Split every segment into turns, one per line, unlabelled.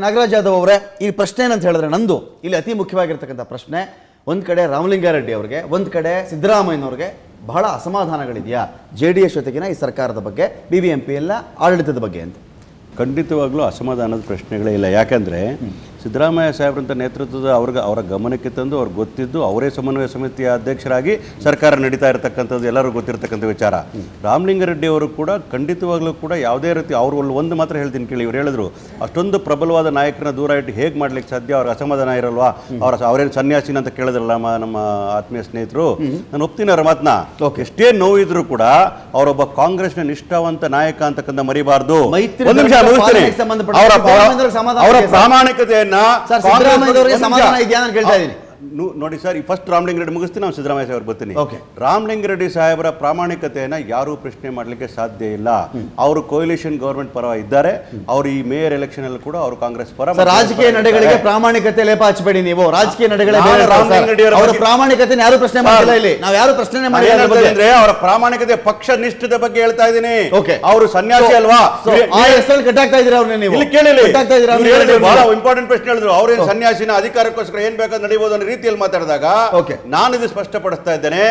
ನಾಗರಾಜ್ ಯಾದವ್ ಅವರೇ, ಈ ಪ್ರಶ್ನೆ ಏನಂತ ಹೇಳಿದ್ರೆ ನಂದು ಇಲ್ಲಿ ಅತಿ ಮುಖ್ಯವಾಗಿರ್ತಕ್ಕಂಥ ಪ್ರಶ್ನೆ, ಒಂದು ಕಡೆ ರಾಮಲಿಂಗಾರೆಡ್ಡಿ ಅವರಿಗೆ, ಒಂದು ಕಡೆ ಸಿದ್ದರಾಮಯ್ಯನವ್ರಿಗೆ ಬಹಳ ಅಸಮಾಧಾನಗಳಿದೆಯಾ JDS ಜೊತೆಗಿನ ಈ ಸರ್ಕಾರದ ಬಗ್ಗೆ, BBMP ಎಲ್ಲ ಆಡಳಿತದ ಬಗ್ಗೆ ಅಂತ?
ಖಂಡಿತವಾಗ್ಲೂ ಅಸಮಾಧಾನದ ಪ್ರಶ್ನೆಗಳೇ ಇಲ್ಲ. ಯಾಕಂದರೆ ಸಿದ್ದರಾಮಯ್ಯ ಸಾಹೇಬ್ರಂಥ ನೇತೃತ್ವದ ಅವರ ಗಮನಕ್ಕೆ ತಂದು ಅವ್ರಿಗೆ ಗೊತ್ತಿದ್ದು ಅವರೇ ಸಮನ್ವಯ ಸಮಿತಿಯ ಅಧ್ಯಕ್ಷರಾಗಿ ಸರ್ಕಾರ ನಡೀತಾ ಇರತಕ್ಕಂಥದ್ದು ಎಲ್ಲರಿಗೂ ಗೊತ್ತಿರತಕ್ಕಂಥ ವಿಚಾರ. ರಾಮಲಿಂಗಾರೆಡ್ಡಿ ಅವರು ಕೂಡ ಖಂಡಿತವಾಗ್ಲೂ ಕೂಡ ಯಾವುದೇ ರೀತಿ ಅವರು ಒಂದು ಮಾತ್ರ ಹೇಳ್ತೀನಿ ಕೇಳಿ, ಇವ್ರು ಹೇಳಿದ್ರು ಅಷ್ಟೊಂದು ಪ್ರಬಲವಾದ ನಾಯಕರನ್ನ ದೂರ ಇಟ್ಟು ಹೇಗೆ ಮಾಡ್ಲಿಕ್ಕೆ ಸಾಧ್ಯ, ಅವ್ರಿಗೆ ಅಸಮಾಧಾನ ಇರಲ್ವಾ, ಅವರೇನು ಸನ್ಯಾಸಿನ ಅಂತ ಕೇಳಿದ್ರಲ್ಲ ನಮ್ಮ ಆತ್ಮೀಯ ಸ್ನೇಹಿತರು, ನಾನು ಒಪ್ತೀನಿ ಅವ್ರ ಮಾತನ್ನ. ಎಷ್ಟೇ ನೋವಿದ್ರು ಕೂಡ ಅವರೊಬ್ಬ ಕಾಂಗ್ರೆಸ್ನ ನಿಷ್ಠಾವಂತ ನಾಯಕ ಅಂತಕ್ಕಂಥ ಮರಿಬಾರ್ದು. ಒಂದು ನಿಮಿಷ ಅವರ ಪ್ರಾಮಾಣಿಕತೆಯನ್ನ ನೋಡಿ ಸರ್, ಈ ಫಸ್ಟ್ ರಾಮಲಿಂಗಾರೆಡ್ಡಿ ಮುಗಿಸ್ತೀನಿ, ನಾವು ಸಿದ್ದರಾಮಯ್ಯ ಸಾಹೇಬ್ ಬರ್ತೀನಿ. ರಾಮಲಿಂಗಾರೆಡ್ಡಿ ಸಾಹೇಬರ ಪ್ರಾಮಾಣಿಕತೆಯನ್ನ ಯಾರೂ ಪ್ರಶ್ನೆ ಮಾಡಲಿಕ್ಕೆ ಸಾಧ್ಯ ಇಲ್ಲ. ಅವರು ಕೊಯಿಲೇಷನ್ ಗವರ್ಮೆಂಟ್ ಪರ ಇದ್ದಾರೆ. ಅವರು ಈ ಮೇಯರ್ ಎಲೆಕ್ಷನ್ ಅಲ್ಲಿ ಕೂಡ ಅವರು ಕಾಂಗ್ರೆಸ್ ಪರ.
ರಾಜಕೀಯ ನಡೆಗಳಿಗೆ ಪ್ರಾಮಾಣಿಕತೆ ಲೇಪ ಹಚ್ಚಬೇಡಿ ನೀವು. ರಾಜಕೀಯ ನಡೆಗಳ ಪ್ರಾಮಾಣಿಕತೆ ಯಾರು ಪ್ರಶ್ನೆ ಮಾಡಿಲ್ಲ ಇಲ್ಲಿ, ನಾವು ಯಾರು ಪ್ರಶ್ನೆ ಮಾಡಿಲ್ಲ.
ಅವರ ಪ್ರಾಮಾಣಿಕತೆ ಪಕ್ಷ ನಿಷ್ಠದ ಬಗ್ಗೆ ಹೇಳ್ತಾ ಇದ್ದೀನಿ. ಅವರು ಸನ್ಯಾಸಿ ಅಲ್ವಾ,
ಕಟ್ಟಾಗ್ತಾ ಇದ್ದೀರಾ ಅವ್ರನ್ನ ನೀವು?
ಇಲ್ಲಿ ಕೇಳಿ, ಬಹಳ ಇಂಪಾರ್ಟೆಂಟ್ ಪ್ರಶ್ನೆ ಹೇಳಿದ್ರು. ಅವ್ರೇನ್ ಸನ್ಯಾಸಿನ ಅಧಿಕಾರಕ್ಕೋಸ್ಕರ ಏನ್ ಬೇಕಾದ್ರೆ ನಡೀಬಹುದು ಅನ್ನೋ ರೀತಿಯಲ್ಲಿ ಮಾತಾಡಿದಾಗ ನಾನು ಇದು ಸ್ಪಷ್ಟಪಡಿಸ್ತಾ ಇದ್ದೇನೆ.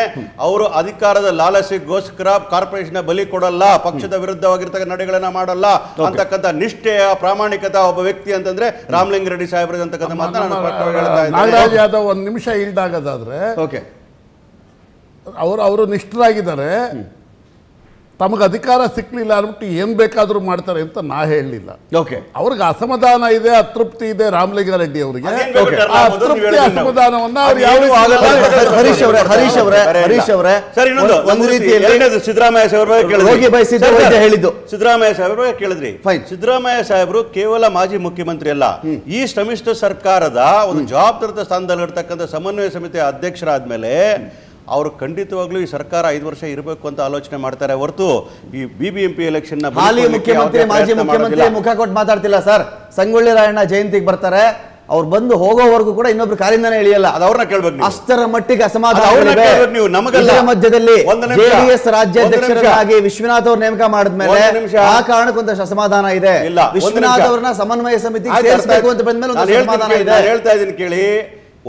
ಅವರು ಅಧಿಕಾರದ ಲಾಲಸೆಗೋಸ್ಕರ ಕಾರ್ಪೊರೇಷನ್ ಬಲಿ ಕೊಡಲ್ಲ, ಪಕ್ಷದ ವಿರುದ್ಧವಾಗಿರ್ತಕ್ಕಂಥ ನಡೆಗಳನ್ನ ಮಾಡಲ್ಲ ಅಂತಕ್ಕಂಥ ನಿಷ್ಠೆಯ ಪ್ರಾಮಾಣಿಕತೆ ಒಬ್ಬ ವ್ಯಕ್ತಿ ಅಂತಂದ್ರೆ ರಾಮಲಿಂಗಾರೆಡ್ಡಿ ಸಾಹೇಬ್ರ ಅಂತಕ್ಕಂಥ ಮಾತನ್ನ ನಾನು ಸ್ಪಷ್ಟವಾಗಿ ಹೇಳ್ತಾ ಇದ್ದೇನೆ.
ನಾಗರಾಜ್ ಯಾದವ್ ಒಂದು ನಿಮಿಷ ಇಲ್ದಾಗದಾದ್ರೆ ಅವರು ನಿಷ್ಠರಾಗಿದ್ದಾರೆ. ತಮಗೆ ಅಧಿಕಾರ ಸಿಕ್ಲಿಲ್ಲ ಅಂದ್ಬಿಟ್ಟು ಏನ್ ಬೇಕಾದ್ರೂ ಮಾಡ್ತಾರೆ ಅಂತ ನಾ ಹೇಳಲಿಲ್ಲ. ಅವ್ರಿಗೆ ಅಸಮಾಧಾನ ಇದೆ, ಅತೃಪ್ತಿ ಇದೆ ರಾಮಲಿಂಗಾರೆಡ್ಡಿ ಅವರಿಗೆ. ಅತೃಪ್ತಿ ಅಸಮಾಧಾನವನ್ನ
ಸಿದ್ದರಾಮಯ್ಯ ಸಾಹೇಬ್ರ ಕೇಳಿದ್ರಿ. ಸಿದ್ದರಾಮಯ್ಯ ಸಾಹೇಬರು ಕೇವಲ ಮಾಜಿ ಮುಖ್ಯಮಂತ್ರಿ ಅಲ್ಲ, ಈ ಸಮ್ಮಿಶ್ರ ಸರ್ಕಾರದ ಒಂದು ಜವಾಬ್ದಾರಿತ ಸ್ಥಾನದಲ್ಲಿರ್ತಕ್ಕಂಥ ಸಮನ್ವಯ ಸಮಿತಿಯ ಅಧ್ಯಕ್ಷರಾದ್ಮೇಲೆ ಅವರು ಖಂಡಿತವಾಗ್ಲೂ ಈ ಸರ್ಕಾರ 5 ವರ್ಷ ಇರಬೇಕು ಅಂತ ಆಲೋಚನೆ ಮಾಡ್ತಾರೆ ಹೊರತು ಈ BBMP ಎಲೆಕ್ಷನ್
ಹಾಲಿ ಮುಖ್ಯಮಂತ್ರಿ ಮಾಜಿ ಮುಖ್ಯಮಂತ್ರಿ ಮುಖ ಕೊಟ್ಟು ಮಾತಾಡ್ತಿಲ್ಲ ಸರ್. ಸಂಗೊಳ್ಳಿ ರಾಯಣ್ಣ ಜಯಂತಿಗೆ ಬರ್ತಾರೆ, ಅವ್ರು ಬಂದು ಹೋಗೋವರೆಗೂ ಕೂಡ ಇನ್ನೊಬ್ರು ಕಾಲಿಂದಾನೇ ಇಳಿಯಲ್ಲ.
ಅವ್ರನ್ನ ಕೇಳ್ಬೇಕು.
ಅಷ್ಟರ ಮಟ್ಟಿಗೆ ಅಸಮಾಧಾನ ಮಧ್ಯದಲ್ಲಿ JDS ರಾಜ್ಯಾಧ್ಯಕ್ಷರಾಗಿ ವಿಶ್ವನಾಥ್ ಅವ್ರ ನೇಮಕ ಮಾಡಿದ್ಮೇಲೆ ಆ ಕಾರಣಕ್ಕೊಂದಷ್ಟು ಅಸಮಾಧಾನ ಇದೆ. ವಿಶ್ವನಾಥ್ ಅವ್ರನ್ನ ಸಮನ್ವಯ ಸಮಿತಿಗೆ ಸೇರಿಸಬೇಕು ಅಂತ ಬಂದ್ಮೇಲೆ ಅಸಮಾಧಾನ ಇದೆ.
ಹೇಳ್ತಾ ಇದೀನಿ ಕೇಳಿ.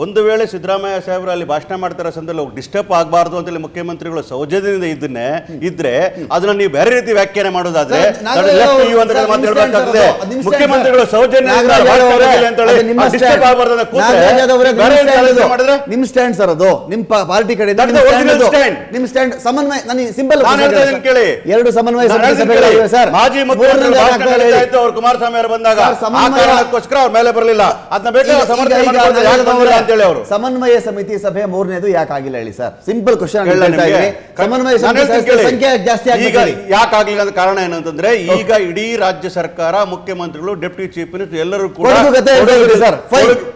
ಒಂದು ವೇಳೆ ಸಿದ್ದರಾಮಯ್ಯ ಸಾಹೇಬರು ಅಲ್ಲಿ ಭಾಷಣ ಮಾಡ್ತಾರ ಸಂದರ್ಭದಲ್ಲಿ ಡಿಸ್ಟರ್ಬ್ ಆಗಬಾರ್ದು ಅಂತೇಳಿ ಮುಖ್ಯಮಂತ್ರಿಗಳು ಸೌಜನ್ಯದಿಂದ ಇದ್ರೆ ಅದನ್ನ ನೀವು ಬೇರೆ ರೀತಿ ವ್ಯಾಖ್ಯಾನ ಮಾಡೋದಾದ್ರೆ ಮುಖ್ಯಮಂತ್ರಿಗಳು ಸೌಜನ್ಯದಿಂದ
ನಿಮ್ ಸ್ಟ್ಯಾಂಡ್ ಸರ್, ಅದು ನಿಮ್ ಪಾರ್ಟಿ ಕಡೆಯಿಂದ ನಿಮ್ ಸ್ಟ್ಯಾಂಡ್ ಸಮನ್ವಯ. ನನಗೆ ಸಿಂಪಲ್
ಕೇಳಿ,
2 ಸಮನ್ವಯ ಸಭೆಗಳಿವೆ ಸರ್.
ಮಾಜಿ ಮುಖ್ಯಮಂತ್ರಿ ಅವರು ಕುಮಾರಸ್ವಾಮಿ ಅವರು ಬಂದಾಗ ಕಾರಣಕ್ಕೋಸ್ಕರ ಅವ್ರ ಮೇಲೆ ಬರಲಿಲ್ಲ, ಅದನ್ನ ಬೇಕಾದ್ರೆ
ಸಮನ್ವಯ ಸಮಿತಿ ಸಭೆ 3ನೇದು ಯಾಕಾಗಿಲ್ಲ ಹೇಳಿ ಸರ್? Simple question. ಸಮನ್ವಯ ಸಮಿತಿ ಸಂಖ್ಯೆ ಜಾಸ್ತಿ
ಯಾಕಾಗಲಿಲ್ಲ ಅಂತ ಕಾರಣ ಏನಂತಂದ್ರೆ ಈಗ ಇಡೀ ರಾಜ್ಯ ಸರ್ಕಾರ, ಮುಖ್ಯಮಂತ್ರಿಗಳು, ಡೆಪ್ಯೂಟಿ ಚೀಫ್ ಮಿನಿಸ್ಟರ್ ಎಲ್ಲರೂ ಕೂಡ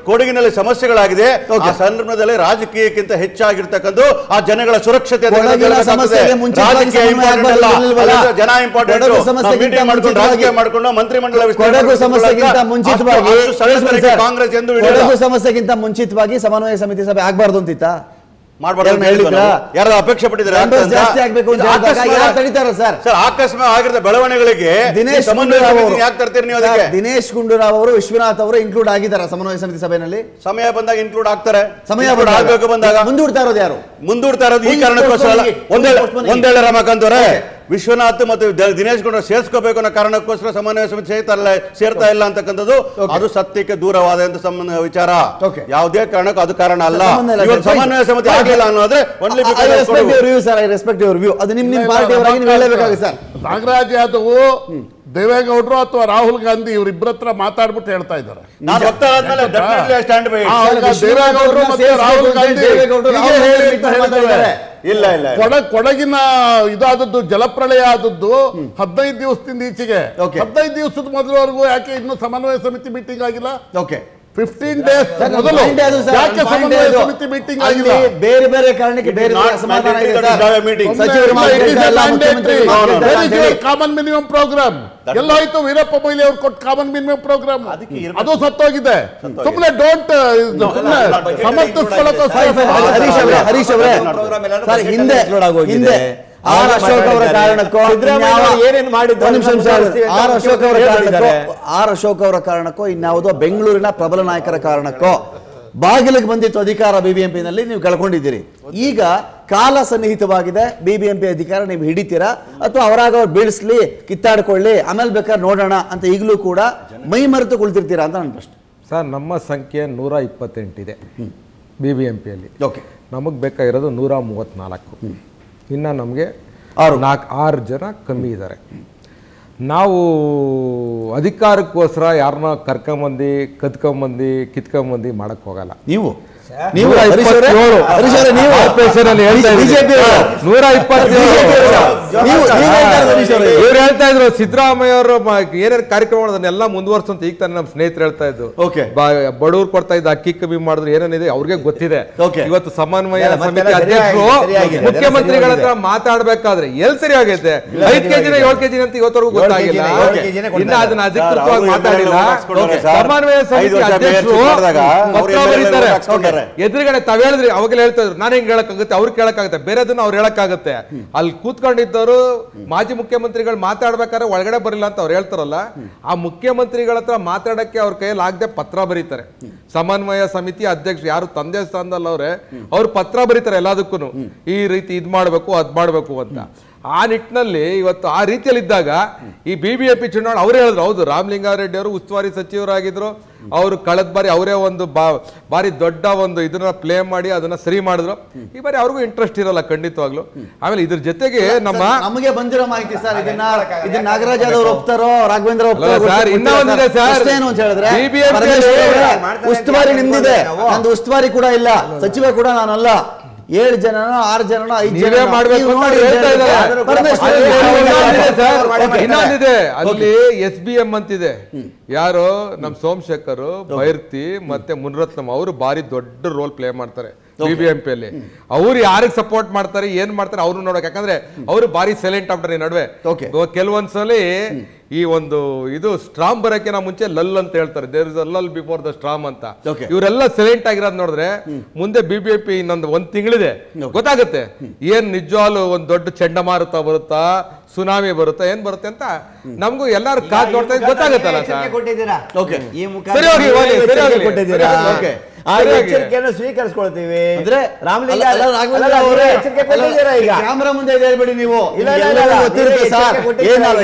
ಕೊಡಗಿನಲ್ಲಿ ಸಮಸ್ಯೆಗಳಾಗಿದೆ. ಆ ಸಂದರ್ಭದಲ್ಲಿ ರಾಜಕೀಯಕ್ಕಿಂತ ಹೆಚ್ಚಾಗಿರ್ತಕ್ಕಂಥ ಆ ಜನಗಳ ಸುರಕ್ಷತೆ, ಜನ ಇಂಪಾರ್ಟೆಂಟ್, ರಾಜಕೀಯ ಮಾಡಿಕೊಂಡು ಮಂತ್ರಿಮಂಡಲ ಕಾಂಗ್ರೆಸ್ ಎಂದು
ಸಮಸ್ಯೆಗಿಂತ ಮುಂಚಿತವಾಗಿ ಸಮನ್ವಯ ಸಮಿತಿ ಸಭೆ ಆಗ್ಬಾರ್ದು ಅಂತಿತ್ತ
ಯಾರು ಅಪೇಕ್ಷೆ ಪಟ್ಟಿದ್ದಾರೆ? ಆಕಸ್ಮಿಕ ಆಗಿರೋ ಬೆಳವಣಿಗೆಗಳಿಗೆ
ದಿನೇಶ್ ಗುಂಡೂರಾವ್ ಅವರು, ವಿಶ್ವನಾಥ್ ಅವರು ಇನ್ಕ್ಲೂಡ್ ಆಗಿದ್ದಾರೆ ಸಮನ್ವಯ ಸಮಿತಿ ಸಭೆಯಲ್ಲಿ.
ಸಮಯ ಬಂದಾಗ ಇನ್ಕ್ಲೂಡ್ ಆಗ್ತಾರೆ.
ಸಮಯ ಆಗಬೇಕು ಬಂದಾಗ ಮುಂದೂಡ್ತಾ ಇರೋದು ಯಾರು?
ಮುಂದೂಡ್ತಾ ಇರೋದು ಈ ಕಾರಣಕ್ಕೋಸ್ಕರ. ಒಂದೇಳೆ ರಮಾಕಾಂತ್ ಅವರೇ, ವಿಶ್ವನಾಥ್ ಮತ್ತು ದಿನೇಶ್ ಗುಂಡೂರಾವ್ ಸೇರಿಸ್ಕೋಬೇಕು ಅನ್ನೋ ಕಾರಣಕ್ಕೋಸ್ಕರ ಸಮನ್ವಯ ಸಮಿತಿ ಸೇರ್ತಾ ಇಲ್ಲ ಅಂತಕ್ಕಂಥದ್ದು ಅದು ಸತ್ಯಕ್ಕೆ ದೂರವಾದ ಸಂಬಂಧ ವಿಚಾರ. ಯಾವುದೇ ಕಾರಣಕ್ಕೂ ಅದು ಕಾರಣ ಅಲ್ಲ. ಸಮನ್ವಯ ಸಮಿತಿ ಆಗಿಲ್ಲ ಅನ್ನೋದ್ರೆ
ನಾಗರಾಜ್ ಯಾದವ್ ದೇವೇಗೌಡರು ಅಥವಾ ರಾಹುಲ್ ಗಾಂಧಿ ಇವರಿಬ್ಬರ ಹತ್ರ ಮಾತಾಡ್ಬಿಟ್ಟು ಹೇಳ್ತಾ ಇದ್ದಾರೆ. ದೇವೇಗೌಡರು ಮತ್ತೆ ರಾಹುಲ್ ಗಾಂಧಿ ಕೊಡಗಿನ ಇದಾದದ್ದು ಜಲಪ್ರಳಯ ಆದದ್ದು 15 ದಿವಸದಿಂದ ಈಚೆಗೆ. 15 ದಿವಸದ ಮೊದಲವರೆಗೂ ಯಾಕೆ ಇನ್ನು ಸಮನ್ವಯ ಸಮಿತಿ ಮೀಟಿಂಗ್ ಆಗಿಲ್ಲ? 15 ಡೇಸ್ ಮೊದಲು ಯಾಕೆ ಸಮನ್ವಯ ಸಮಿತಿ ಮೀಟಿಂಗ್ ಆಗಿಲ್ಲ?
ಬೇರೆ ಬೇರೆ ಕಾರಣಕ್ಕೆ ಬೇರೆ
ಕಾಮನ್ ಮಿನಿಮಮ್ ಪ್ರೋಗ್ರಾಮ್ ಎಲ್ಲಾಯ್ತು? ವೀರಪ್ಪ ಮೊಯ್ಲಿ ಅವ್ರು ಕೊಟ್ಟು ಕಾಮನ್ ಮಿನಿಮಮ್ ಪ್ರೋಗ್ರಾಮ್ ಅದು ಸತ್ತೋಗಿದೆ. ಸುಮ್ಮನೆ ಡೋಂಟ್ ಸಮರ್ಥಿಸ್ಕೊಳ್ಳೋಕೆ
ಹಿಂದೆ ಆರ್ ಅಶೋಕ್ ಅವರ ಕಾರಣಕ್ಕೋ
ಏನೇನು ಮಾಡಿದ್ರು
ಆರ್ ಅಶೋಕ್ ಅವರ ಕಾರಣಕ್ಕೋ ಇನ್ಯಾವುದೋ ಬೆಂಗಳೂರಿನ ಪ್ರಬಲ ನಾಯಕರ ಕಾರಣಕ್ಕೋ ಬಾಗಿಲಿಗೆ ಬಂದಿತ್ತು ಅಧಿಕಾರ ಬಿಬಿಎಂಪಿನಲ್ಲಿ, ನೀವು ಕಳ್ಕೊಂಡಿದ್ದೀರಿ. ಈಗ ಕಾಲ ಸನ್ನಿಹಿತವಾಗಿದೆ, ಬಿಬಿಎಂಪಿ ಅಧಿಕಾರ ನೀವು ಹಿಡಿತೀರಾ ಅಥವಾ ಅವರಾಗ ಅವ್ರು ಬೀಳಿಸ್ಲಿ, ಕಿತ್ತಾಡ್ಕೊಳ್ಳಿ, ಆಮೇಲೆ ಬೇಕಾದ್ರೆ ನೋಡೋಣ ಅಂತ ಈಗಲೂ ಕೂಡ ಮೈ ಮರೆತು ಕುಳಿತಿರ್ತೀರಾ ಅಂತ ನನ್ನ ಪ್ರಶ್ನೆ.
ಸರ್, ನಮ್ಮ ಸಂಖ್ಯೆ 128 ಇದೆ ಬಿಬಿಎಂಪಿಯಲ್ಲಿ.
ಓಕೆ,
ನಮಗೆ ಬೇಕಾಗಿರೋದು 134. ಇನ್ನು ನಮಗೆ 6 ಜನ ಕಮ್ಮಿ ಇದ್ದಾರೆ. ನಾವು ಅಧಿಕಾರಕ್ಕೋಸ್ಕರ ಯಾರನ್ನ ಕರ್ಕೊಂಬಂದು ಕಿತ್ಕೊಂಬಂದು ಮಾಡಕ್ ಹೋಗಲ್ಲ.
ನೀವು
ಹೇಳ್ತಾ ಇದ್ರು ಸಿದ್ದರಾಮಯ್ಯ ಅವರು ಏನೇನು ಕಾರ್ಯಕ್ರಮ ಅದನ್ನೆಲ್ಲ ಮುಂದುವರ್ಸಂತ ಈಗ ತಾನೆ ನಮ್ಮ ಸ್ನೇಹಿತರು ಹೇಳ್ತಾ ಇದ್ರು. ಬಡವ್ರು ಕೊಡ್ತಾ ಇದ್ದ ಅಕ್ಕಿ ಕಮ್ಮಿ ಮಾಡಿದ್ರು ಏನೇನಿದೆ ಅವ್ರಿಗೆ ಗೊತ್ತಿದೆ. ಇವತ್ತು ಸಮನ್ವಯ ಸಮಿತಿ ಅಧ್ಯಕ್ಷರು ಮುಖ್ಯಮಂತ್ರಿಗಳ ಹತ್ರ ಮಾತಾಡ್ಬೇಕಾದ್ರೆ ಎಲ್ಲಿ ಸರಿ ಆಗೈತೆ 5 kg 7 kg ಅಂತ ಇವತ್ತವರೆಗೂ ಗೊತ್ತಾಗಿಲ್ಲ. ಇನ್ನ ಅದನ್ನ ಅಧಿಕೃತವಾಗಿ ಮಾತಾಡಿಲ್ಲ. ಸಮನ್ವಯ ಸಮಿತಿ ಅಧ್ಯಕ್ಷರು ಪತ್ರ ಬರೀತಾರೆ. ಎದುರುಗಡೆ ತಾವ್ ಹೇಳಿದ್ರಿ, ಅವಾಗಲೇ ಹೇಳ್ತಾ ಇದ್ರು ನಾನು ಹೆಂಗ್ ಹೇಳಕ್ಕಾಗುತ್ತೆ, ಅವ್ರು ಕೇಳಕ್ಕಾಗುತ್ತೆ, ಬೇರೆದನ್ನ ಅವ್ರು ಹೇಳಕ್ಕಾಗುತ್ತೆ. ಅಲ್ಲಿ ಕೂತ್ಕೊಂಡಿದ್ದವರು ಮಾಜಿ ಮುಖ್ಯಮಂತ್ರಿಗಳು ಮಾತಾಡ್ಬೇಕಾದ್ರೆ ಒಳಗಡೆ ಬರಿಲ್ಲ ಅಂತ ಅವ್ರು ಹೇಳ್ತಾರಲ್ಲ, ಆ ಮುಖ್ಯಮಂತ್ರಿಗಳ ಹತ್ರ ಮಾತಾಡಕ್ಕೆ ಅವ್ರ ಕೈಯಲ್ಲಿ ಆಗದೆ ಪತ್ರ ಬರೀತಾರೆ. ಸಮನ್ವಯ ಸಮಿತಿ ಅಧ್ಯಕ್ಷ ಯಾರು ತಂದೆ ಸ್ಥಾನದಲ್ಲಿ ಅವ್ರು ಪತ್ರ ಬರೀತಾರೆ ಎಲ್ಲದಕ್ಕೂ, ಈ ರೀತಿ ಇದ್ ಮಾಡ್ಬೇಕು ಅದ್ ಮಾಡ್ಬೇಕು ಅಂತ. ಆ ನಿಟ್ಟಿನಲ್ಲಿ ಇವತ್ತು ಆ ರೀತಿಯಲ್ಲಿ ಇದ್ದಾಗ ಈ ಬಿಬಿಎಂಪಿ ಚುನಾವಣೆ ಅವರೇ ಹೇಳಿದ್ರು, ಹೌದು ರಾಮಲಿಂಗಾರೆಡ್ಡಿ ಅವರು ಉಸ್ತುವಾರಿ ಸಚಿವರಾಗಿದ್ರು, ಅವರು ಕಳೆದ ಬಾರಿ ಅವರೇ ಒಂದು ಬಾರಿ ದೊಡ್ಡ ಒಂದು ಇದನ್ನ ಪ್ಲೇ ಮಾಡಿ ಅದನ್ನ ಸರಿ ಮಾಡಿದ್ರು. ಈ ಬಾರಿ ಅವ್ರಿಗೂ ಇಂಟ್ರೆಸ್ಟ್ ಇರಲ್ಲ ಖಂಡಿತವಾಗ್ಲು. ಆಮೇಲೆ ಇದ್ರ ಜೊತೆಗೆ
ನಮಗೆ ಬಂದಿರೋ ಮಾಹಿತಿ ಸರ್, ಇದನ್ನ ನಾಗರಾಜ್ ಅವರು ಒಪ್ತಾರೋ ರಾಘವೇಂದ್ರ
ಸರ್, ಇನ್ನೂ ಒಂದಿದೆ ಸರ್,
ಏನು ಅಂತ ಹೇಳಿದ್ರೆ ಉಸ್ತುವಾರಿ ನಿಮ್ದಿದೆ, ನಂದು ಉಸ್ತುವಾರಿ ಕೂಡ ಇಲ್ಲ, ಸಚಿವ ಕೂಡ ನಾನಲ್ಲ. 7 ಜನನೋ 6 ಜನನೋ 5 ಜನ
ಇನ್ನೊಂದಿದೆ ಅಲ್ಲಿ SBM ಅಂತಿದೆ. ಯಾರು ನಮ್ ಸೋಮಶೇಖರ್, ಬೈರ್ತಿ ಮತ್ತೆ ಮುನಿರತ್ನಂ ಅವರು ಬಾರಿ ದೊಡ್ಡ ರೋಲ್ ಪ್ಲೇ ಮಾಡ್ತಾರೆ ಬಿಬಿಎಂಪಿಯಲ್ಲಿ. ಅವ್ರು ಯಾರಿಗೆ ಸಪೋರ್ಟ್ ಮಾಡ್ತಾರೆ ಏನ್ ಮಾಡ್ತಾರೆ ಅವ್ರು ನೋಡಕ್, ಯಾಕಂದ್ರೆ ಅವರು ಬಾರಿ ಸೈಲೆಂಟ್ ಆಗ್ತಾರೆ ಈ ನಡುವೆ. ಕೆಲವೊಂದ್ಸಲಿ ಈ ಒಂದು ಇದು ಸ್ಟ್ರಾಮ್ ಬರಕ್ಕೆ ಮುಂಚೆ ಲಲ್ ಅಂತ ಹೇಳ್ತಾರೆ, there is a lull before the storm ಅಂತ. ಇವರೆಲ್ಲ ಸೈಲೆಂಟ್ ಆಗಿರೋದು ನೋಡಿದ್ರೆ ಮುಂದೆ ಬಿಬಿಎಂಪಿ ಇನ್ನೊಂದು 1 ತಿಂಗಳಿದೆ, ಗೊತ್ತಾಗುತ್ತೆ ಏನ್ ನಿಜವಾಗ್ಲು ಒಂದ್ ದೊಡ್ಡ ಚಂಡಮಾರುತ ಬರುತ್ತಾ, ಸುನಾಮಿ ಬರುತ್ತಾ, ಏನ್ ಬರುತ್ತೆ ಅಂತ ನಮಗೂ ಎಲ್ಲಾರು ಕಾದ್ ನೋಡ್ತಾ ಗೊತ್ತಾಗುತ್ತಲ್ಲ ಸರ್.
ಆ ಎಚ್ಚರಿಕೆಯನ್ನು ಸ್ವೀಕರಿಸ್ಕೊಳ್ತೀವಿ.
ಕ್ಯಾಮ್ರಾ ಮುಂದೆ ಹೇಳ್ಬೇಡಿ ನೀವು,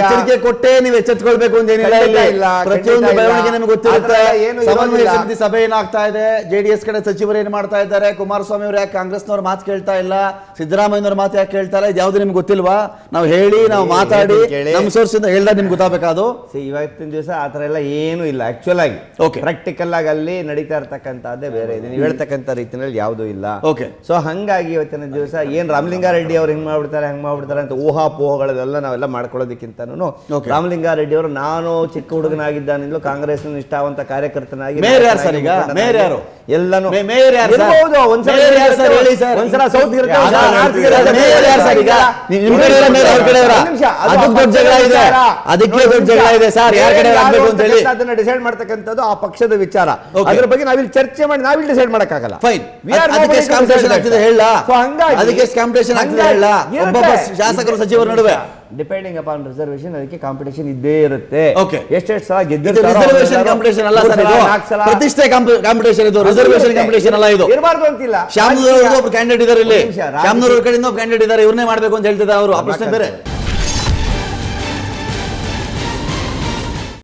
ಎಚ್ಚರಿಕೆ ಕೊಟ್ಟೆ ನೀವು ಎಚ್ಚೆತ್ಕೊಳ್ಬೇಕು ಅಂತ ಏನಿಲ್ಲ. ಪ್ರತಿಯೊಂದು ಬೆಳವಣಿಗೆ ನಮ್ಗೆ ಗೊತ್ತಿರುತ್ತೆ. ಸಮನ್ವಯ ಸಮಿತಿ ಸಭೆ ಏನಾಗ್ತಾ ಇದೆ, JDS ಕಡೆ ಸಚಿವರು ಏನ್ ಮಾಡ್ತಾ ಇದ್ದಾರೆ, ಕುಮಾರಸ್ವಾಮಿ ಅವರು ಯಾಕೆ ಕಾಂಗ್ರೆಸ್ನವ್ರ ಮಾತು ಕೇಳ್ತಾ ಇಲ್ಲ, ಸಿದ್ದರಾಮಯ್ಯನವ್ರ ಮಾತು ಯಾಕೆ ಕೇಳ್ತಾ ಇಲ್ಲ, ಇದು ಯಾವ್ದು ನಿಮ್ಗೆ ಗೊತ್ತಿಲ್ವಾ? ನಾವು ಹೇಳಿ ನಾವು ಮಾತಾಡಿ ನಮ್ಮ ಸೋರ್ಸ್ ಇಂದ ಹೇಳ್ದಾಗ ನಿಮ್ಗೆ ಗೊತ್ತಾಗಬೇಕಾದು.
ಇವತ್ತಿನ ದಿವಸ ಆತರ ಎಲ್ಲ ಏನು ಇಲ್ಲ. ಆಕ್ಚುಲ್ ಆಗಿ ಪ್ರಾಕ್ಟಿಕಲ್ ಆಗಿ ಅಲ್ಲಿ ನಡೀತಾ ಇರ್ತಕ್ಕಂಥದ್ದೇ ಬೇರೆ ಇದೆ, ನೀವು ಹೇಳ್ತಕ್ಕಂಥ ರೀತಿಯಲ್ಲಿ ಯಾವುದೂ ಇಲ್ಲ. ಸೊ ಹಂಗಾಗಿ ಇವತ್ತಿನ ದಿವಸ ಏನ್ ರಾಮಲಿಂಗಾರೆಡ್ಡಿ ಅವ್ರು ಹಿಂಗ್ ಮಾಡ್ಬಿಡ್ತಾರೆ ಅಂತ ಊಹಾಪೋಹಗಳೆಲ್ಲ ನಾವೆಲ್ಲ ಮಾಡ್ಕೊಳ್ಳೋದಕ್ಕಿಂತನೂ ರಾಮಲಿಂಗಾರೆಡ್ಡಿ ಅವರು ನಾನು ಚಿಕ್ಕ ಹುಡುಗನಾಗಿದ್ದಾನಿಂದಲೂ ಕಾಂಗ್ರೆಸ್ ನಿಷ್ಠಾವಂತ ಕಾರ್ಯಕರ್ತನಾಗಿ ಎಲ್ಲಾನು ಒಂದ್ಸಲ ಸೌತ್ ಅದನ್ನ ಡಿಸೈಡ್ ಮಾಡ್ತಕ್ಕಂಥದ್ದು ಆ ಪಕ್ಷದ ವಿಚಾರ. ಅದ್ರ ಬಗ್ಗೆ ನಾವಿಲ್ಲಿ ಚರ್ಚೆ ಮಾಡಿ ನಾವಿಲ್ಲಿ ಡಿಸೈಡ್ ಮಾಡಕ್ಕಾಗಲ್ಲ.
ಶಾಸಕರು ಸಚಿವರ ನಡುವೆ
ಡಿಪೆಂಡಿಂಗ್ ಅಪಾನ್ ರಿಸರ್ವೇಶನ್, ಅದಕ್ಕೆ ಕಾಂಪಿಟೇಷನ್ ಇದ್ದೇ ಇರುತ್ತೆ. ಎಷ್ಟೆಷ್ಟು ಸಲ
ರಿಸರ್ವೇಶನ್ ಕಾಂಪಿಟೇಷನ್ ಅಲ್ಲ ಸರ್, ಇದು ಪ್ರತಿಷ್ಠೆ ಕಾಂಪಿಟೇಷನ್, ಇದು ರಿಸರ್ವೇಶನ್ ಕಾಂಪಿಟೇಷನ್ ಅಲ್ಲ. ಇದು
ಇರಬಾರ್ದು ಅಂತಿಲ್ಲ.
ಶ್ಯಾಮನೂರ್ ಒಬ್ಬರು ಕ್ಯಾಂಡಿಡೇಟ್ ಇದ್ದಾರೆ, ಇಲ್ಲಿ ಶ್ಯಾಮನೂರ್ ಕಡೆಯಿಂದ ಒಬ್ಬ ಕ್ಯಾಂಡಿಡೇಟ್ ಇದ್ದಾರೆ, ಇವ್ರನ್ನೇ ಮಾಡ್ಬೇಕು ಅಂತ ಹೇಳ್ತಿದ್ದಾರೆ ಅವರು. ಆ ಪ್ರಶ್ನೆ ಬೇರೆ.